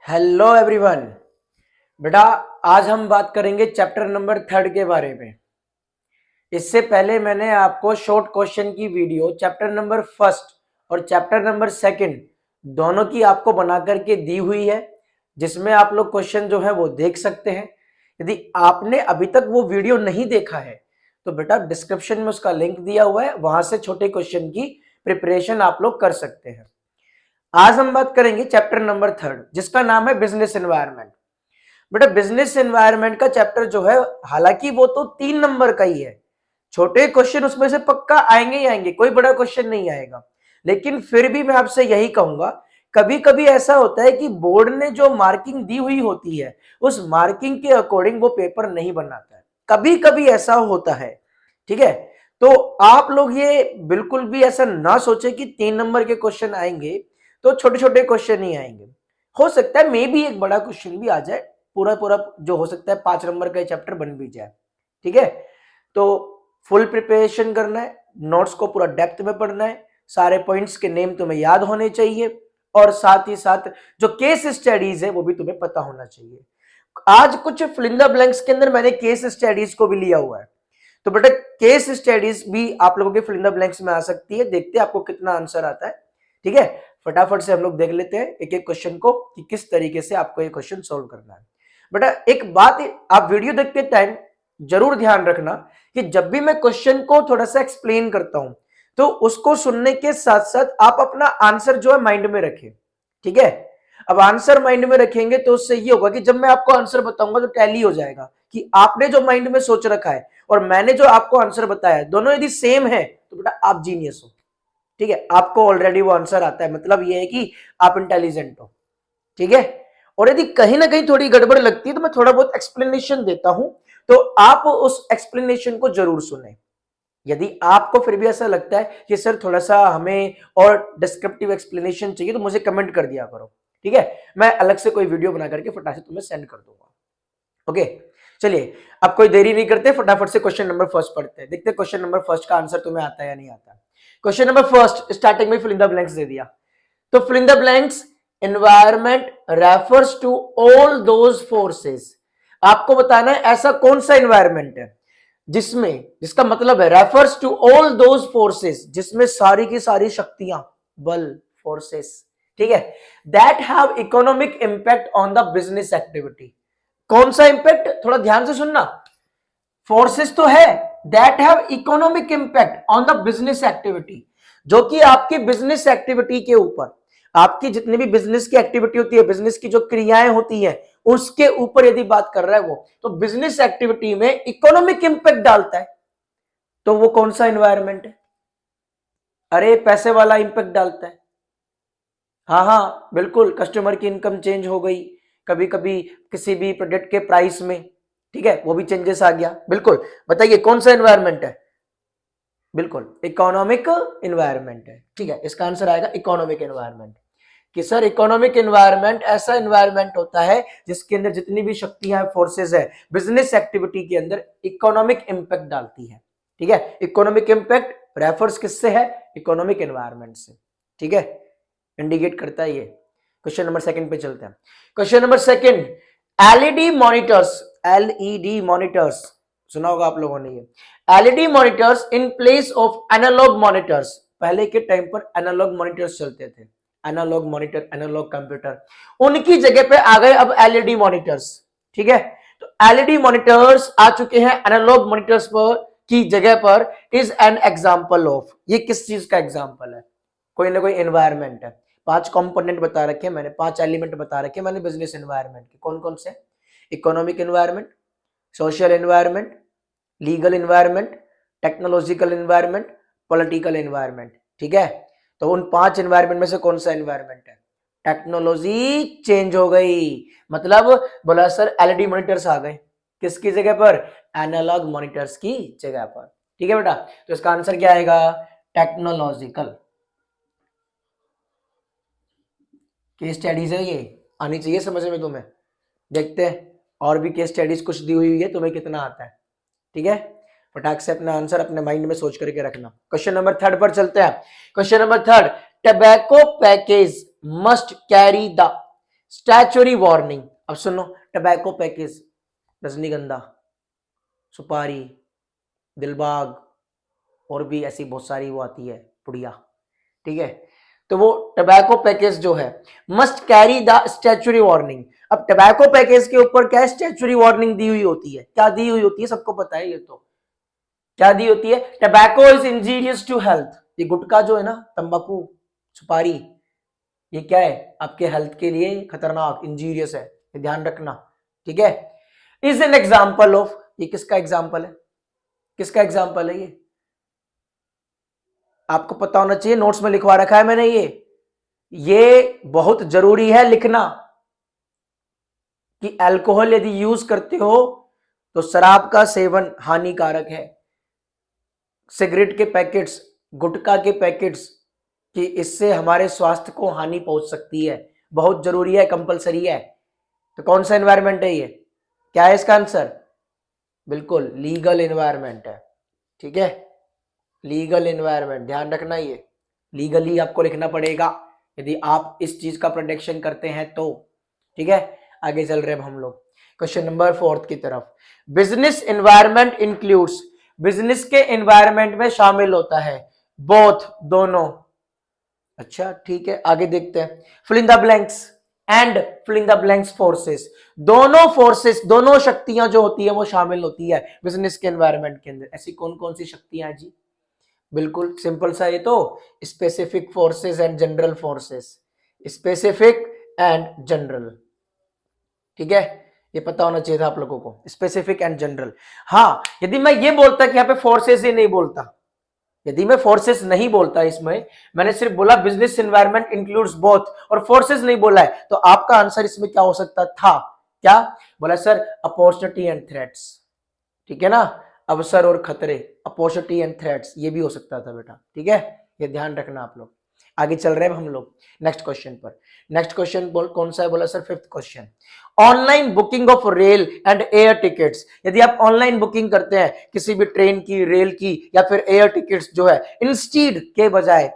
Hello everyone. बेटा, आज हम बात करेंगे चैप्टर नंबर 3 के बारे में। इससे पहले मैंने आपको शॉर्ट क्वेश्चन की वीडियो चैप्टर नंबर 1 और चैप्टर नंबर 2 दोनों की आपको बना करके दी हुई है, जिसमें आप लोग क्वेश्चन जो है वो देख सकते हैं। यदि आपने अभी तक वो वीडियो नहीं देखा है तो बेटा डिस्क्रिप्शन में उसका लिंक दिया हुआ है, वहां से छोटे क्वेश्चन की प्रिपरेशन आप लोग कर सकते हैं। आज हम बात करेंगे चैप्टर नंबर 3 जिसका नाम है बिजनेस एनवायरनमेंट। बेटा बिजनेस एनवायरनमेंट का चैप्टर जो है, हालांकि वो तो 3 नंबर का ही है, छोटे क्वेश्चन उसमें से पक्का आएंगे ही आएंगे, कोई बड़ा क्वेश्चन नहीं आएगा। लेकिन फिर भी मैं आपसे यही कहूंगा, कभी कभी ऐसा होता है कि बोर्ड ने जो मार्किंग दी हुई होती है उस मार्किंग के अकॉर्डिंग वो पेपर नहीं बनाता है, कभी कभी ऐसा होता है। ठीक है, तो आप लोग ये बिल्कुल भी ऐसा ना सोचे कि 3 नंबर के क्वेश्चन आएंगे तो छोटे छोटे क्वेश्चन ही आएंगे। हो सकता है मे भी एक बड़ा क्वेश्चन भी आ जाए, पूरा पूरा जो हो सकता है 5 नंबर का चैप्टर बन भी जाए। ठीक है, तो फुल प्रिपरेशन करना है, नोट्स को पूरा डेप्थ में पढ़ना है, सारे पॉइंट्स के नेम तुम्हें याद होने चाहिए और साथ ही साथ जो केस स्टडीज है वो भी तुम्हें पता होना चाहिए। आज कुछ फिल इन द ब्लैंक्स के अंदर मैंने केस स्टडीज को भी लिया हुआ है, तो बेटा केस स्टडीज भी आप लोगों के फिल इन द ब्लैंक्स में आ सकती है। देखते हैं आपको कितना आंसर आता है। ठीक है, फटाफट से हम लोग देख लेते हैं एक एक क्वेश्चन को कि किस तरीके से आपको ये क्वेश्चन सोल्व करना है। बेटा एक बात आप वीडियो देखते टाइम जरूर ध्यान रखना कि जब भी मैं क्वेश्चन को थोड़ा सा एक्सप्लेन करता हूं तो उसको सुनने के साथ साथ आप अपना आंसर जो है माइंड में रखें। ठीक है, अब आंसर माइंड में रखेंगे तो उससे ये होगा कि जब मैं आपको आंसर बताऊंगा तो टैली हो जाएगा कि आपने जो माइंड में सोच रखा है और मैंने जो आपको आंसर बताया है दोनों यदि सेम है तो बेटा आप जीनियस हो। ठीक है, आपको ऑलरेडी वो आंसर आता है, मतलब ये है कि आप इंटेलिजेंट हो। ठीक है, और यदि कहीं ना कहीं थोड़ी गड़बड़ लगती है तो मैं थोड़ा बहुत एक्सप्लेनेशन देता हूं, तो आप उस एक्सप्लेनेशन को जरूर सुने। यदि आपको फिर भी ऐसा लगता है कि सर थोड़ा सा हमें और डिस्क्रिप्टिव एक्सप्लेनेशन चाहिए तो मुझे कमेंट कर दिया करो। ठीक है, मैं अलग से कोई वीडियो बना करके फटाफट से तुम्हें सेंड कर दूंगा। ओके, चलिए अब कोई देरी नहीं करते, फटाफट से क्वेश्चन नंबर 1 पढ़ते हैं। देखते हैं क्वेश्चन नंबर 1 का आंसर तुम्हें आता है या नहीं आता। क्वेश्चन नंबर 1 स्टार्टिंग में फिल इन द ब्लैंक्स दे दिया, तो fill in the blanks environment refers to all those forces. आपको बताना है ऐसा कौन सा एनवायरमेंट है जिसमें, जिसका मतलब है refers to all those forces, जिसमें सारी की सारी शक्तियां, बल, फोर्सेस, ठीक है, that have economic impact on the business activity. कौन सा इंपैक्ट, थोड़ा ध्यान से सुनना। फोर्सेस तो है that have economic impact on the business activity, जो कि आपकी बिजनेस एक्टिविटी के ऊपर, आपकी जितनी भी बिजनेस की एक्टिविटी होती है, बिजनेस की जो क्रियाएं होती हैं उसके ऊपर यदि बात कर रहा है वो, तो बिजनेस एक्टिविटी में इकोनॉमिक इंपैक्ट डालता है। तो वो कौन सा एनवायरमेंट है? अरे पैसे वाला इंपैक्ट डालता है। हाँ हाँ बिल्कुल, कस्टमर की इनकम चेंज हो गई, कभी कभी किसी भी प्रोडक्ट के प्राइस में, ठीक है, वो भी चेंजेस आ गया। बिल्कुल, बताइए कौन सा एनवायरमेंट है? बिल्कुल इकोनॉमिक एनवायरमेंट है। ठीक है, इसका आंसर आएगा इकोनॉमिक एनवायरमेंट। कि सर इकोनॉमिक एनवायरमेंट ऐसा एनवायरमेंट होता है जिसके अंदर जितनी भी शक्तियां, फोर्सेस है, बिजनेस एक्टिविटी के अंदर इकोनॉमिक इंपैक्ट डालती है। ठीक है, इकोनॉमिक इंपैक्ट रेफर्स किससे है? इकोनॉमिक एनवायरमेंट से। ठीक है, इंडिकेट करता है ये। क्वेश्चन नंबर 2 पे चलते हैं। Question number 2, LED monitors, LED monitors सुना होगा आप लोगों ने ये। LED monitors in place of analog monitors, पहले के टाइम पर एनालॉग मॉनिटर्स चलते थे, एनालॉग मॉनिटर, एनालॉग कंप्यूटर, उनकी जगह पे आ गए अब एलईडी मॉनिटर्स। ठीक है, तो एलईडी मॉनिटर्स आ चुके हैं एनालॉग मॉनिटर्स पर की जगह पर, इज एन एग्जांपल ऑफ, ये किस चीज का एग्जांपल है? कोई ना कोई एनवायरमेंट है। 5 कंपोनेंट बता रखे हैं मैंने, 5 एलिमेंट बता रखे हैं मैंने बिजनेस एनवायरमेंट के। कौन कौन से? Economic environment, social environment, legal environment, technological environment, political environment. ठीक है, तो उन 5 एनवायरमेंट में से कौन सा एनवायरमेंट है? टेक्नोलॉजी चेंज हो गई, मतलब बोला सर एलईडी मॉनिटर्स आ गए, किसकी जगह पर? एनालॉग मॉनिटर्स की जगह पर। ठीक है बेटा, तो इसका आंसर क्या आएगा? टेक्नोलॉजिकल। केस स्टडीज है ये, आनी चाहिए समझ में तुम्हें। देखते हैं और भी केस स्टडीज कुछ दी हुई है, तुम्हें कितना आता है। ठीक है, फटाक से अपना आंसर अपने माइंड में सोच करके रखना। क्वेश्चन नंबर 3 पर चलते हैं। Question number 3, tobacco package must carry the, statutory warning. अब सुनो, टबैको पैकेज, रजनीगंधा, सुपारी, दिलबाग, और भी ऐसी बहुत सारी वो आती है पुड़िया, ठीक है। तो वो टबैको पैकेज जो है must carry the statutory warning. अब टबैको पैकेज के ऊपर क्या स्टैच्यूरी वार्निंग दी हुई होती है, क्या दी हुई होती है, सबको पता है ये तो। क्या दी होती है? Tobacco is injurious to health. ये गुटखा जो है ना, तंबाकू, सुपारी, ये क्या है, आपके हेल्थ के लिए खतरनाक, इंजीरियस है, ये ध्यान रखना, ठीक है। इज एन एग्जाम्पल ऑफ, ये किसका एग्जाम्पल है, किसका एग्जाम्पल है ये, आपको पता होना चाहिए, नोट्स में लिखवा रखा है मैंने ये बहुत जरूरी है लिखना कि अल्कोहल यदि यूज करते हो तो शराब का सेवन हानिकारक है, सिगरेट के पैकेट्स, गुटखा के पैकेट्स, कि इससे हमारे स्वास्थ्य को हानि पहुंच सकती है, बहुत जरूरी है, कंपलसरी है। तो कौन सा एनवायरमेंट है ये, क्या है इसका आंसर? बिल्कुल लीगल एनवायरमेंट है, ठीक है, लीगल एनवायरमेंट, ध्यान रखना, ये लीगली आपको लिखना पड़ेगा यदि आप इस चीज का प्रोटेक्शन करते हैं तो, ठीक है। आगे चल रहे हैं हम लोग क्वेश्चन नंबर 4 की तरफ। बिजनेस एनवायरमेंट इंक्लूड्स, बिजनेस के एनवायरमेंट में शामिल होता है बोथ, दोनों। अच्छा ठीक है, आगे देखते हैं। Fill in the blanks and fill in the blanks forces, दोनों फोर्सेस, दोनों शक्तियां जो होती है वो शामिल होती है बिजनेस के एनवायरमेंट के अंदर। ऐसी कौन कौन सी शक्तियां जी? बिल्कुल सिंपल सा ये तो, specific forces and general forces, specific and general, ठीक है, ये पता होना चाहिए था आप लोगों को, स्पेसिफिक एंड जनरल। हाँ, यदि मैं ये बोलता कि यहाँ पे फोर्सेस ही नहीं बोलता, यदि मैं फोर्सेस नहीं बोलता इसमें, मैंने सिर्फ बोला बिजनेस एनवायरनमेंट इंक्लूड्स बोथ और फोर्सेस नहीं बोला है, तो आपका आंसर इसमें क्या हो सकता था? क्या बोला सर? अपॉर्चुनिटी एंड थ्रेट्स, ठीक है ना, अवसर और खतरे, अपॉर्चुनिटी एंड थ्रेट्स, ये भी हो सकता था बेटा, ठीक है, ये ध्यान रखना आप लोग। आगे चल रहे हैं हम लोग नेक्स्ट क्वेश्चन पर। नेक्स्ट क्वेश्चन कौन सा है? बोला sir 5th question, online booking of rail and air tickets. यदि आप ऑनलाइन बुकिंग करते हैं किसी भी ट्रेन की, रेल की या फिर एयर टिकट्स जो है, इंस्टीड के बजाय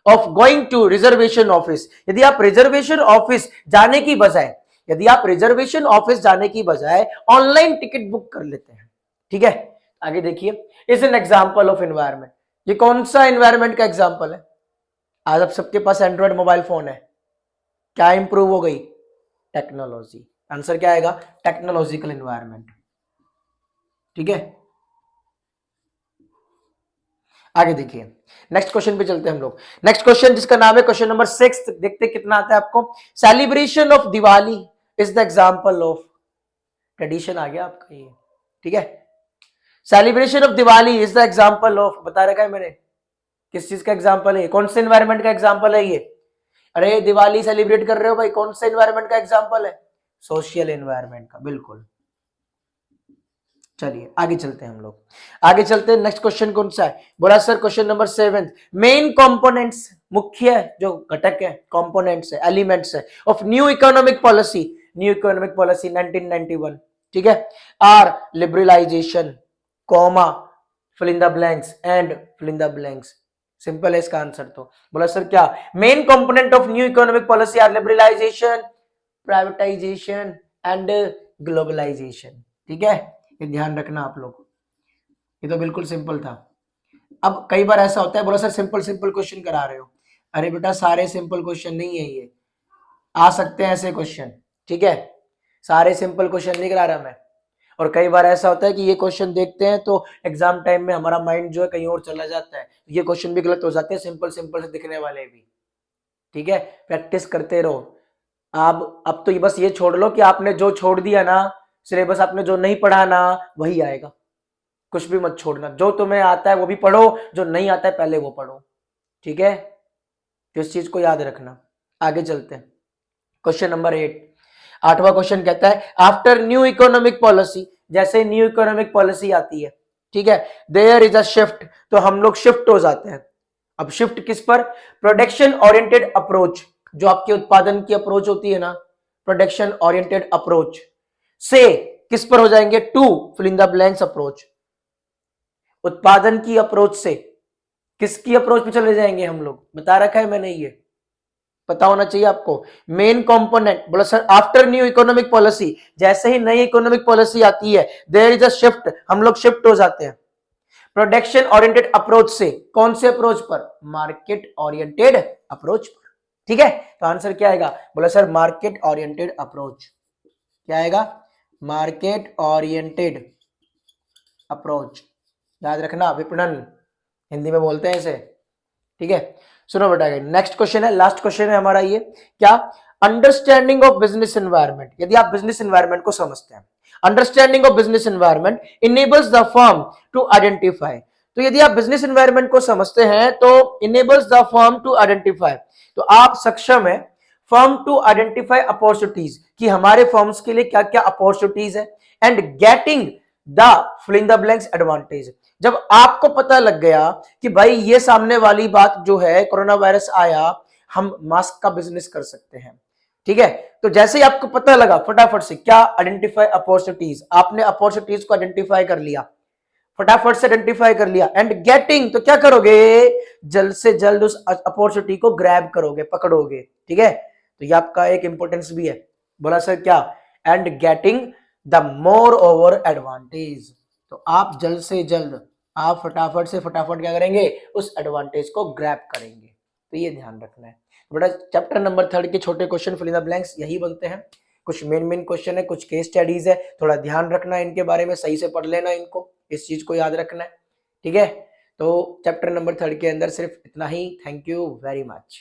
of going to reservation office, यदि आप रिजर्वेशन ऑफिस जाने की बजाय, यदि आप रिजर्वेशन ऑफिस जाने की बजाय ऑनलाइन टिकट बुक कर लेते हैं, ठीक है। आगे देखिए, is an example of environment, ये कौन सा एनवायरमेंट का एग्जाम्पल है? आज आप सबके पास एंड्रॉइड मोबाइल फोन है, क्या इंप्रूव हो गई? टेक्नोलॉजी। आंसर क्या आएगा? टेक्नोलॉजिकल एनवायरमेंट, ठीक है। आगे देखिए, नेक्स्ट क्वेश्चन पे चलते हैं हम लोग। नेक्स्ट क्वेश्चन जिसका नाम है क्वेश्चन नंबर 6, देखते कितना आता है आपको। Celebration of Diwali is the example of, tradition आ गया आपका ये, ठीक है। Celebration of Diwali is the example of, बता रखा है मैंने, किस चीज का एग्जाम्पल है? कौन से एनवायरमेंट का एग्जाम्पल है ये? अरे दिवाली सेलिब्रेट कर रहे हो भाई, कौन से एनवायरमेंट का एग्जाम्पल है? सोशल एनवायरमेंट का, बिल्कुल। चलिए आगे चलते हैं हम लोग, आगे चलते हैं। नेक्स्ट क्वेश्चन कौन सा है? बोला sir question number 7, main components, मुख्य जो घटक है, कंपोनेंट्स है, एलिमेंट्स है of new economic policy, new economic policy 1991, ठीक है। Are liberalization, comma, fill in the blanks and fill in the blanks. Simple है इसका आंसर तो। बोला सर क्या main component of new economic policy are liberalization, privatization and globalization, ठीक है, ये ध्यान रखना आप लोग, ये तो बिल्कुल सिंपल था। अब कई बार ऐसा होता है, बोला सर सिंपल सिंपल क्वेश्चन करा रहे हो, अरे बेटा सारे सिंपल क्वेश्चन नहीं है ये, आ सकते हैं ऐसे क्वेश्चन, ठीक है, सारे सिंपल क्वेश्चन नहीं करा रहा मैं। और कई बार ऐसा होता है कि ये क्वेश्चन देखते हैं तो एग्जाम टाइम में हमारा माइंड जो है कहीं और चला जाता है, ये क्वेश्चन भी गलत हो जाते हैं, सिंपल सिंपल से दिखने वाले भी, ठीक है। प्रैक्टिस करते रहो। अब तो बस ये छोड़ लो कि आपने जो छोड़ दिया ना सिलेबस, आपने जो नहीं पढ़ा ना वही आएगा, कुछ भी मत छोड़ना, जो तुम्हें आता है वो भी पढ़ो, जो नहीं आता है पहले वो पढ़ो, ठीक है, तो इस चीज को याद रखना। आगे चलते हैं क्वेश्चन नंबर 8, 8वां क्वेश्चन कहता है आफ्टर न्यू इकोनॉमिक पॉलिसी, जैसे न्यू इकोनॉमिक पॉलिसी आती है, ठीक है, देयर इज अ शिफ्ट, तो हम लोग शिफ्ट हो जाते हैं। अब शिफ्ट किस पर? प्रोडक्शन ओरिएंटेड अप्रोच, जो आपके उत्पादन की अप्रोच होती है ना, प्रोडक्शन ओरिएंटेड अप्रोच से किस पर हो जाएंगे? To fill in the blanks approach, उत्पादन की अप्रोच से किसकी अप्रोच पे चले जाएंगे हम लोग, बता रखा है मैंने ये, पता होना चाहिए आपको। मेन कंपोनेंट, बोला sir after new economic policy, जैसे ही नई इकोनॉमिक पॉलिसी आती है देयर इज अ शिफ्ट, हम लोग शिफ्ट हो जाते हैं प्रोडक्शन ओरिएंटेड अप्रोच से कौन से अप्रोच पर, मार्केट ओरिएंटेड अप्रोच पर। ठीक है, तो आंसर क्या आएगा, बोला सर मार्केट ओरिएंटेड अप्रोच। क्या आएगा, मार्केट ओरिएंटेड अप्रोच। याद रखना, विपणन हिंदी में बोलते हैं इसे। ठीक है, सुनो बेटा, नेक्स्ट क्वेश्चन है, लास्ट क्वेश्चन है हमारा ये, क्या, अंडरस्टैंडिंग ऑफ बिजनेस एनवायरनमेंट। यदि आप बिजनेस एनवायरनमेंट को समझते हैं, understanding of business environment enables the firm to identify. तो यदि आप बिजनेस एनवायरनमेंट को समझते हैं तो enables the firm to identify, तो आप सक्षम है फर्म टू आइडेंटिफाई अपॉर्चुनिटीज, कि हमारे फर्म्स के लिए क्या क्या अपॉर्चुनिटीज है, and getting the fill in the blanks advantage. जब आपको पता लग गया कि भाई ये सामने वाली बात जो है, कोरोना वायरस आया, हम मास्क का बिजनेस कर सकते हैं। ठीक है, तो जैसे ही आपको पता लगा फटाफट से क्या, आइडेंटिफाई अपॉर्चुनिटीज, आपने अपॉर्चुनिटीज को आइडेंटिफाई कर लिया, फटाफट से आइडेंटिफाई कर लिया, एंड गेटिंग, तो क्या करोगे, जल्द से जल्द उस अपॉर्चुनिटी को ग्रैब करोगे, पकड़ोगे। ठीक है, तो ये आपका एक इंपॉर्टेंस भी है। बोला सर क्या, and getting the more over advantage, तो आप जल्द से जल्द, आप फटाफट से फटाफट क्या करेंगे, उस एडवांटेज को ग्रैब करेंगे। तो ये ध्यान रखना है बेटा। चैप्टर नंबर 3 के छोटे question fill in the blanks यही बनते हैं, कुछ मेन क्वेश्चन है, कुछ केस स्टडीज है, थोड़ा ध्यान रखना है इनके बारे में, सही से पढ़ लेना इनको, इस चीज को याद रखना है। ठीक है, तो चैप्टर नंबर 3 के अंदर सिर्फ इतना ही। Thank you very much.